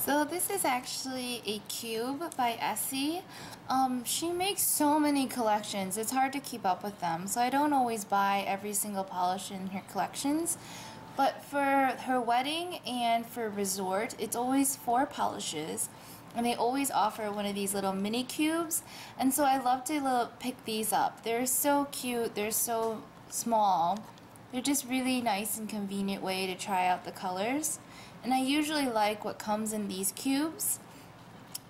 So this is actually a cube by Essie. She makes so many collections, it's hard to keep up with them, so I don't always buy every single polish in her collections. But for her wedding and for resort, it's always 4 polishes, and they always offer one of these little mini cubes, and so I love to pick these up. They're so cute, they're so small. They're just really nice and convenient way to try out the colors. And I usually like what comes in these cubes.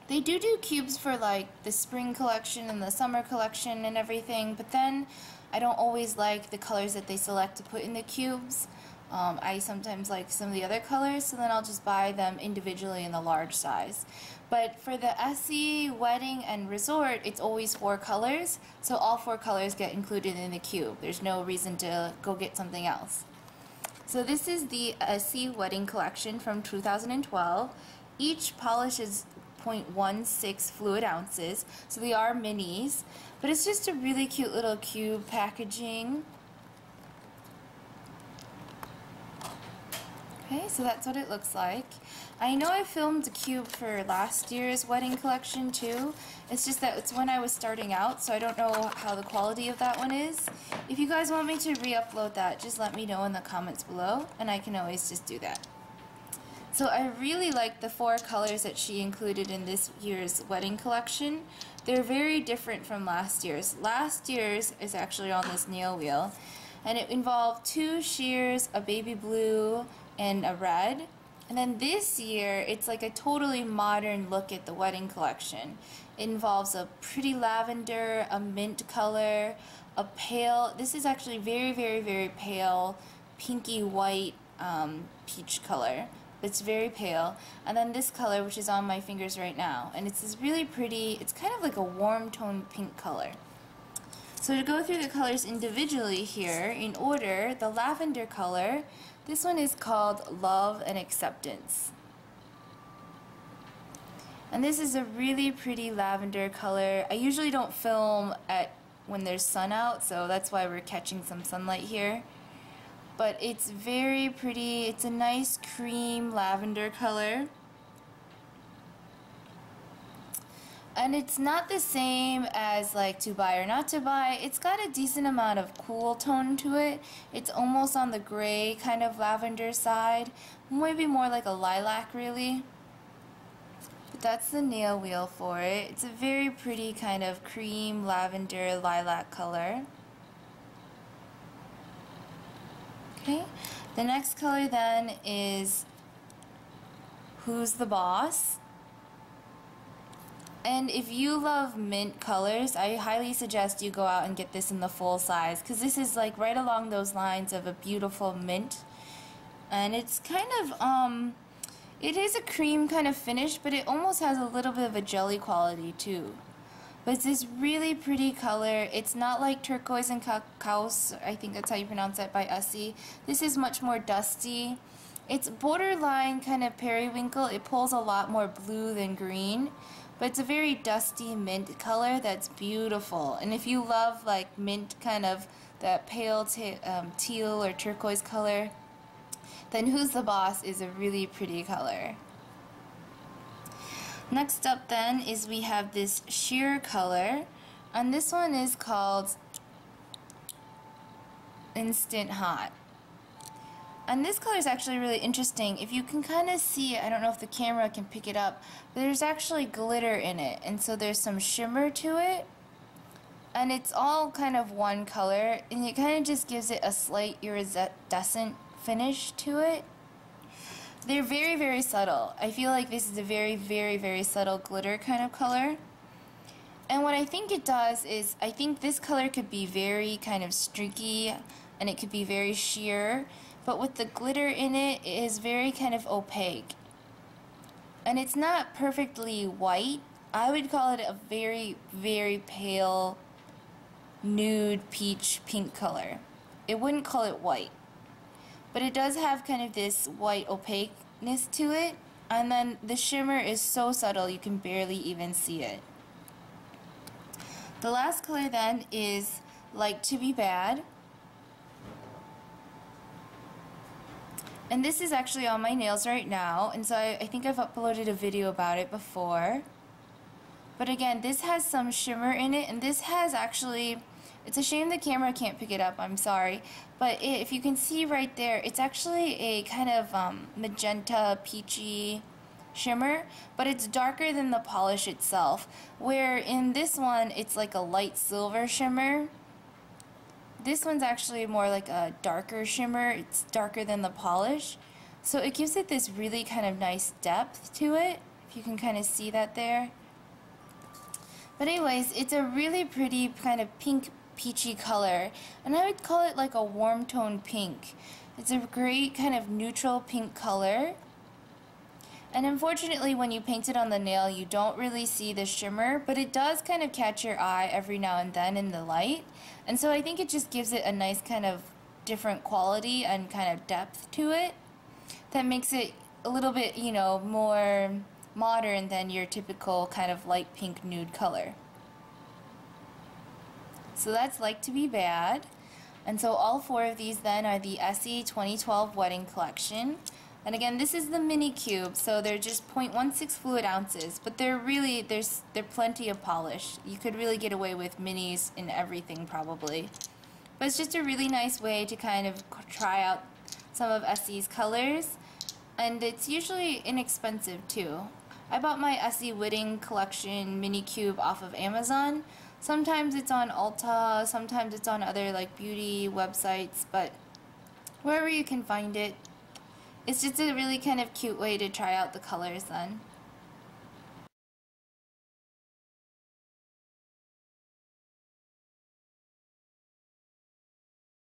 They do cubes for like the spring collection and the summer collection and everything, but then I don't always like the colors that they select to put in the cubes. I sometimes like some of the other colors, so then I'll just buy them individually in the large size. But for the Essie wedding and resort, it's always 4 colors, so all 4 colors get included in the cube. There's no reason to go get something else. So this is the Essie Wedding Collection from 2012. Each polish is 0.16 fluid ounces, so they are minis, but it's just a really cute little cube packaging. Okay, so that's what it looks like. I know I filmed a cube for last year's wedding collection too. It's just that it's when I was starting out, so I don't know how the quality of that one is. If you guys want me to re-upload that, just let me know in the comments below, and I can always just do that. So I really like the 4 colors that she included in this year's wedding collection. They're very different from last year's. Last year's is actually on this nail wheel, and it involved 2 sheers, a baby blue, and a red. And then this year, it's like a totally modern look at the wedding collection. It involves a pretty lavender, a mint color, a pale, this is actually very pale, pinky white peach color. It's very pale. And then this color, which is on my fingers right now. And it's this really pretty, it's kind of like a warm tone pink color. So to go through the colors individually here, in order, the lavender color, this one is called Love and Acceptance. And this is a really pretty lavender color. I usually don't film when there's sun out, so that's why we're catching some sunlight here. But it's very pretty. It's a nice cream lavender color. And it's not the same as like to buy or not to buy. It's got a decent amount of cool tone to it. It's almost on the gray kind of lavender side. Maybe more like a lilac really. But that's the nail wheel for it. It's a very pretty kind of cream lavender lilac color. Okay, the next color then is Who's the Boss? And if you love mint colors, I highly suggest you go out and get this in the full size, because this is like right along those lines of a beautiful mint. And it's kind of, it is a cream kind of finish, but it almost has a little bit of a jelly quality too. But it's this really pretty color. It's not like turquoise and cacaos, I think that's how you pronounce it, by Essie. This is much more dusty. It's borderline kind of periwinkle. It pulls a lot more blue than green. But it's a very dusty mint color that's beautiful. And if you love like mint kind of that pale teal or turquoise color, then Who's the Boss is a really pretty color. Next up then is we have this sheer color, and this one is called Instant Hot. And this color is actually really interesting. If you can kind of see, I don't know if the camera can pick it up, but there's actually glitter in it, and so there's some shimmer to it, and it's all kind of one color, and it kind of just gives it a slight iridescent finish to it. They're very subtle. I feel like this is a very subtle glitter kind of color. And what I think it does is, I think this color could be very kind of streaky, and it could be very sheer, but with the glitter in it, it is very kind of opaque. And it's not perfectly white. I would call it a very pale nude peach pink color. It wouldn't call it white. But it does have kind of this white opaqueness to it, and then the shimmer is so subtle you can barely even see it. The last color then is Like to Be Bad. And this is actually on my nails right now, and so I think I've uploaded a video about it before. But again, this has some shimmer in it, and this has actually, it's a shame the camera can't pick it up, I'm sorry. But if you can see right there, it's actually a kind of magenta, peachy shimmer, but it's darker than the polish itself. Where in this one, it's like a light silver shimmer. This one's actually more like a darker shimmer. It's darker than the polish. So it gives it this really kind of nice depth to it, if you can kind of see that there. But anyways, it's a really pretty kind of pink peachy color, and I would call it like a warm tone pink. It's a great kind of neutral pink color. And unfortunately, when you paint it on the nail, you don't really see the shimmer, but it does kind of catch your eye every now and then in the light. And so I think it just gives it a nice kind of different quality and kind of depth to it that makes it a little bit, you know, more modern than your typical kind of light pink nude color. So that's Like to Be Bad. And so all four of these then are the Essie 2012 Wedding Collection. And again, this is the mini cube, so they're just 0.16 fluid ounces, but they're really, they're plenty of polish. You could really get away with minis in everything probably. But it's just a really nice way to kind of try out some of Essie's colors, and it's usually inexpensive too. I bought my Essie Wedding Collection mini cube off of Amazon. Sometimes it's on Ulta, sometimes it's on other like beauty websites, but wherever you can find it, it's just a really kind of cute way to try out the colors then.